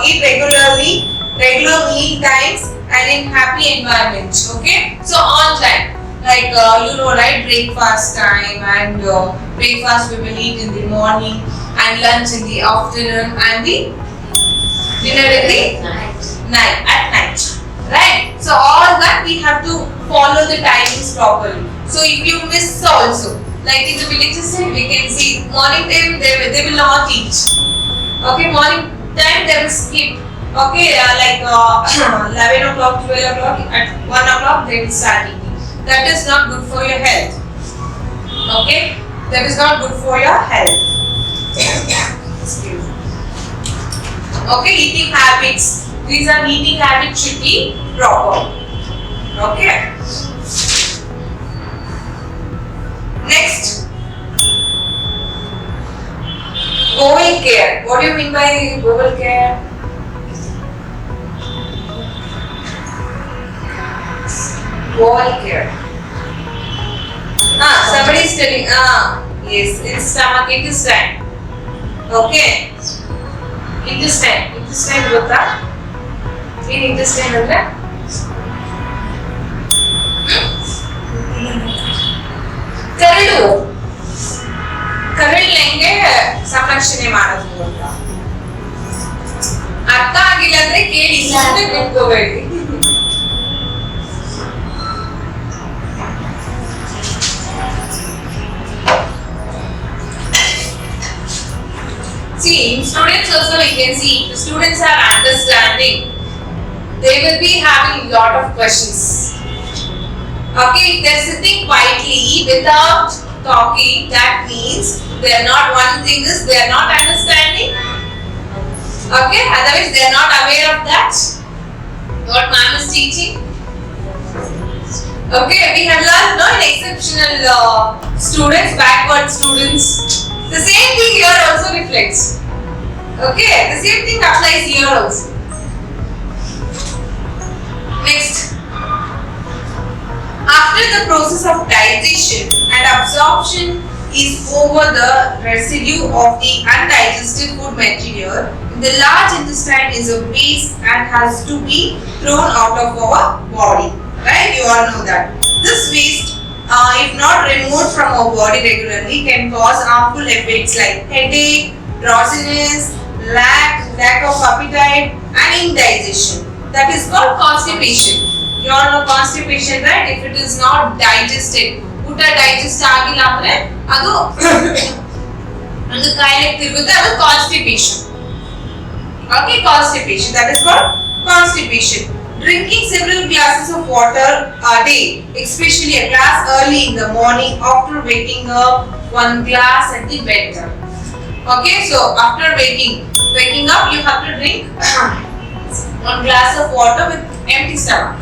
eat regularly, regular meal times, and in happy environment. Okay, so on time, like you know, right? Breakfast time, and breakfast we will eat in the morning, and lunch in the afternoon, and the dinner in the night at night. Right? So all that we have to follow the timings properly. So if you miss also, like in the villages we can see morning time they will not eat. Okay, morning time they will skip. Okay, like 11 o'clock, 12 o'clock, at 1 o'clock they will start eating. That is not good for your health. Okay, that is not good for your health. Excuse me. Okay, eating habits. These are eating habits should be proper. Okay. Next, bowel care. What do you mean by bowel care? Bowel care. Somebody is telling. Yes, in stomach, intestine. Okay. Intestine. Intestine ಗೊತ್ತಾ? In intestine ಅಂದ್ರೆ ಕರಳು. ಕರಳು ಹೆಂಗೆ ಸಂರಕ್ಷಣೆ ಮಾಡೋದು ಅಂತ ಅರ್ಥ ಆಗಿಲ್ಲ ಅಂದ್ರೆ ಕೇಳಿ ಸುಮ್ಮನೆ ಕೂತ್ಕೋಬೇಡಿ. See, in students also we can see the students are understanding. They will be having a lot of questions. Okay, if they are sitting quietly without talking, that means they are not. One thing is they are not understanding. Okay, otherwise they are not aware of that. What ma'am is teaching. Okay, we have learned no exceptional students, backward students. The same thing here also reflects. Okay, the same thing applies here also. Next, after the process of digestion and absorption is over, the residue of the undigested food material in the large intestine is a waste and has to be thrown out of our body. Right? You all know that. This waste, if not removed from our body regularly, can cause harmful effects like headache, drowsiness, lack of appetite, and indigestion. That is called constipation. You all know constipation, right? If it is not digested, ಊಟ digest ಆಗಿಲ್ಲ ಅಂದ್ರೆ ಅದು ಒಂದು ಕಾಯಿಲೆ ತಿರುಗುತ್ತೆ, ಅದು constipation. Okay, constipation. That is called constipation. Drinking several glasses of water a day, especially a glass early in the morning after waking up, one glass at the bedtime. Okay, so after waking up, you have to drink one glass of water with empty stomach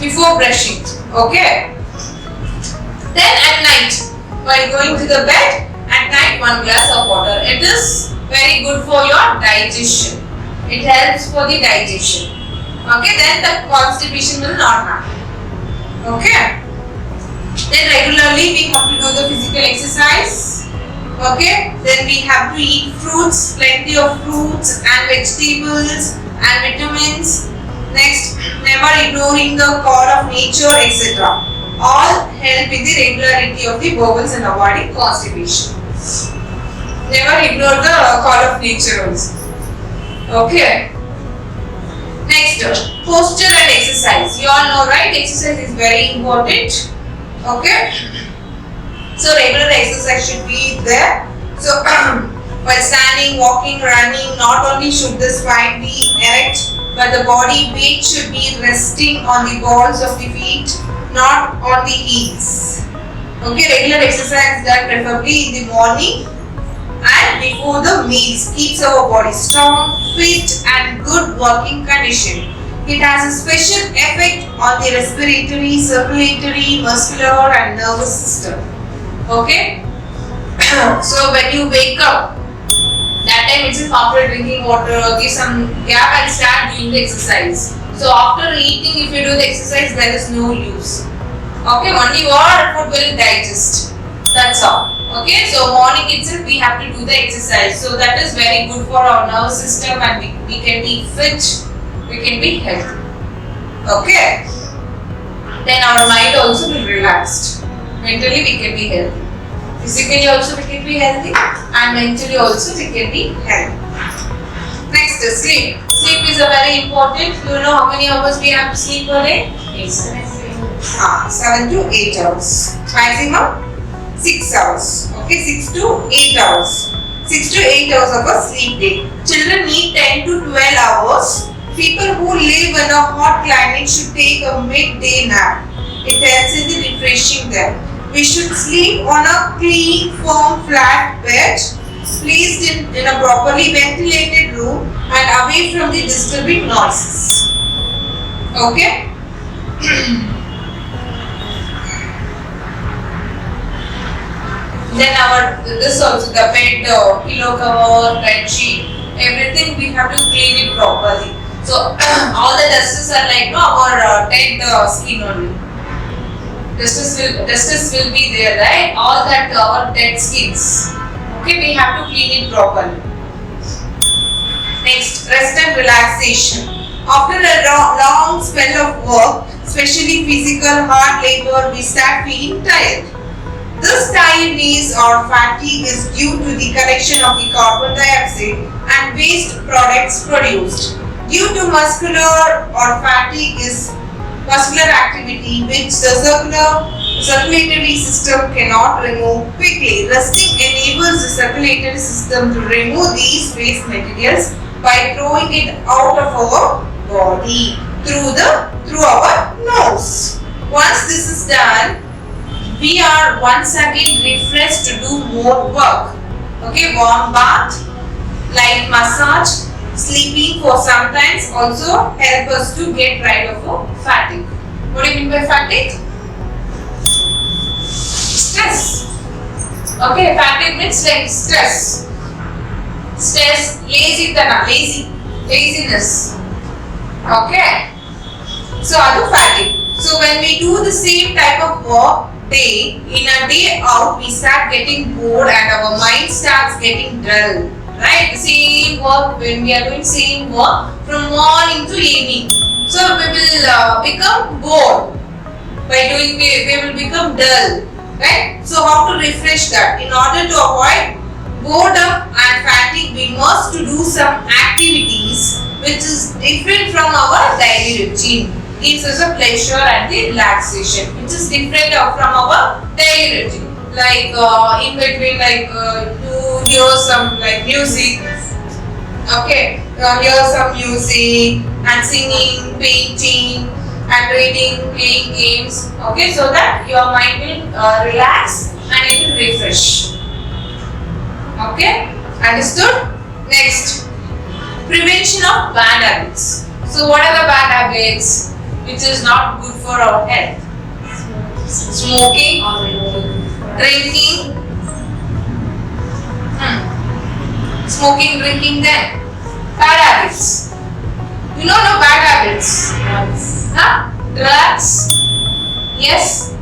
before brushing. Okay. Then at night, while going to the bed, at night 1 glass of water. It is very good for your digestion. It helps for the digestion. Okay, then the constipation will not happen. Okay. Then regularly we have to do the physical exercise. Okay. Then we have to eat fruits, plenty of fruits and vegetables and vitamins. Next, never ignoring the call of nature, etc. All help in the regularity of the bowels and avoiding constipation. Never ignore the call of nature also. Okay. Next, posture and exercise. You all know, right? Exercise is very important. Okay. So regular exercise should be there. So while standing, walking, running, not only should the spine be erect, but the body weight should be resting on the balls of the feet, not on the heels. Okay, regular exercise done preferably in the morning and before the meals keeps our body strong, fit and good working condition. It has a special effect on the respiratory, circulatory, muscular and nervous system. Okay. So when you wake up, that time itself after drinking water, give some gap and start doing the exercise. So after eating, if you do the exercise, there is no use. Okay, only your food will digest. That's all. Okay, so morning itself we have to do the exercise. So that is very good for our nervous system, and we can be fit, we can be healthy. Okay. Then our mind also will relaxed. Mentally we can be healthy. Physically also we can be healthy, and mentally also we can be healthy. Next is sleep. Sleep is a very important. You know how many hours we have to sleep per day? 7 to 8 hours. Maximum 6 hours. Okay, 6 to 8 hours. 6 to 8 hours of a sleep day. Children need 10 to 12 hours. People who live in a hot climate should take a midday nap. It helps in the refreshing them. We should sleep on a clean, firm, flat bed, placed in a properly ventilated room and away from the disturbing noises. Okay? Then this also, the bed, pillow cover, bed sheet, everything we have to clean it properly. So all the dusters are like our dead skin only. Dusters will be there, right? All that our dead skins. Okay, we have to clean it properly. Next, rest and relaxation. After a long spell of work, especially physical hard labor, we start feeling tired. This tiredness or fatigue is due to the collection of the carbon dioxide and waste products produced. Due to muscular or fatigue is muscular activity which the circulatory system cannot remove quickly. Resting enables the circulatory system to remove these waste materials by throwing it out of our body through our nose. Once this is done, we are once again refreshed to do more work. Okay, warm bath, light massage, sleeping for sometimes also help us to get rid of fatigue. What do you mean by fatigue? Stress. Okay, fatigue means like stress. Stress, laziness. Okay. So, adu fatigue. So, when we do the same type of work day in a day out, we start getting bored and our mind starts getting dull. Right? Same work, when we are doing same work from morning to evening. So we will become bored. By doing, we will become dull. Right? So how to refresh that? In order to avoid boredom and fatigue, we must to do some activities which is different from our daily routine. Gives us a pleasure and the relaxation, which is different from our daily routine. Like in between, like you hear some like music. Okay, hear some music and singing, painting, and reading, playing games. Okay, so that your mind will relax and it will refresh. Okay, understood? Next, prevention of bad habits. So, what are the bad habits which is not good for our health? Smoking, drinking, smoking, drinking, then bad habits. You know no bad habits? Huh? Drugs? Yes.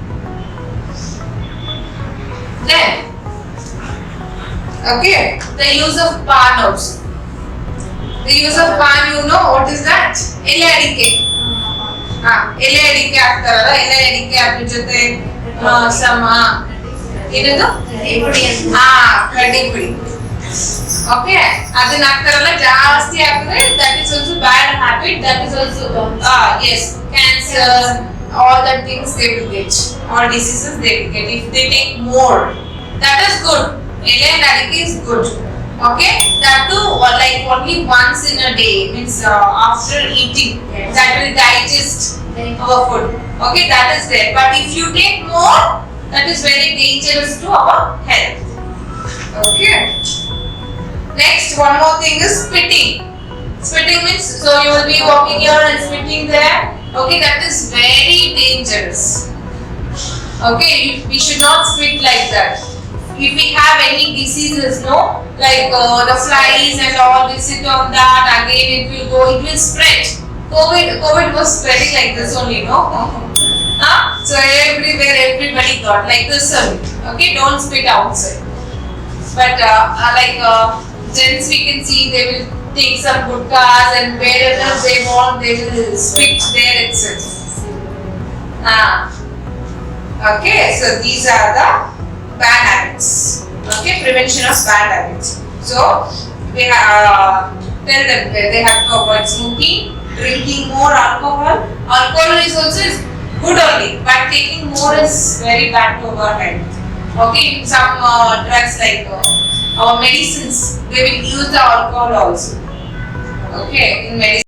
Then, okay, the use of pan also. The use of pan, you know what is that? LADK. LADK ಆಗ್ತಾರಲ್ಲ, LADK ಅದ್ರ ಜೊತೆ ಸಮ ಏನದು? ಕಡ್ಡಿ ಪುಡಿ. Okay, ಅದನ್ನ ಹಾಕ್ತಾರಲ್ಲ ಜಾಸ್ತಿ ಹಾಕಿದ್ರೆ that is also bad habit. That is also yes, cancer, all the things they will get, all diseases they will get if they take more. That is good. LADK is good. Okay, that too like only once in a day, means after eating, that will digest our food. Okay, that is there. But if you take more, that is very dangerous to our health. Okay. Next, one more thing is spitting. Spitting means so you will be walking here and spitting there. Okay, that is very dangerous. Okay, we should not spit like that. If we have any diseases, no, like the flies and all, we sit on that, again it will spread. COVID was spreading like this only, no? So everywhere everybody got like this only. Okay, don't spit outside. but gents we can see they will take some gutkas and wherever they want they will spit there itself. Okay, so these are the bad habits. Okay, prevention of bad habits. So we tell them they have to avoid smoking, drinking more alcohol. Alcohol is also good only, but taking more is very bad to our health. Okay, some drugs like our medicines, they will use the alcohol also. Okay, in medicine.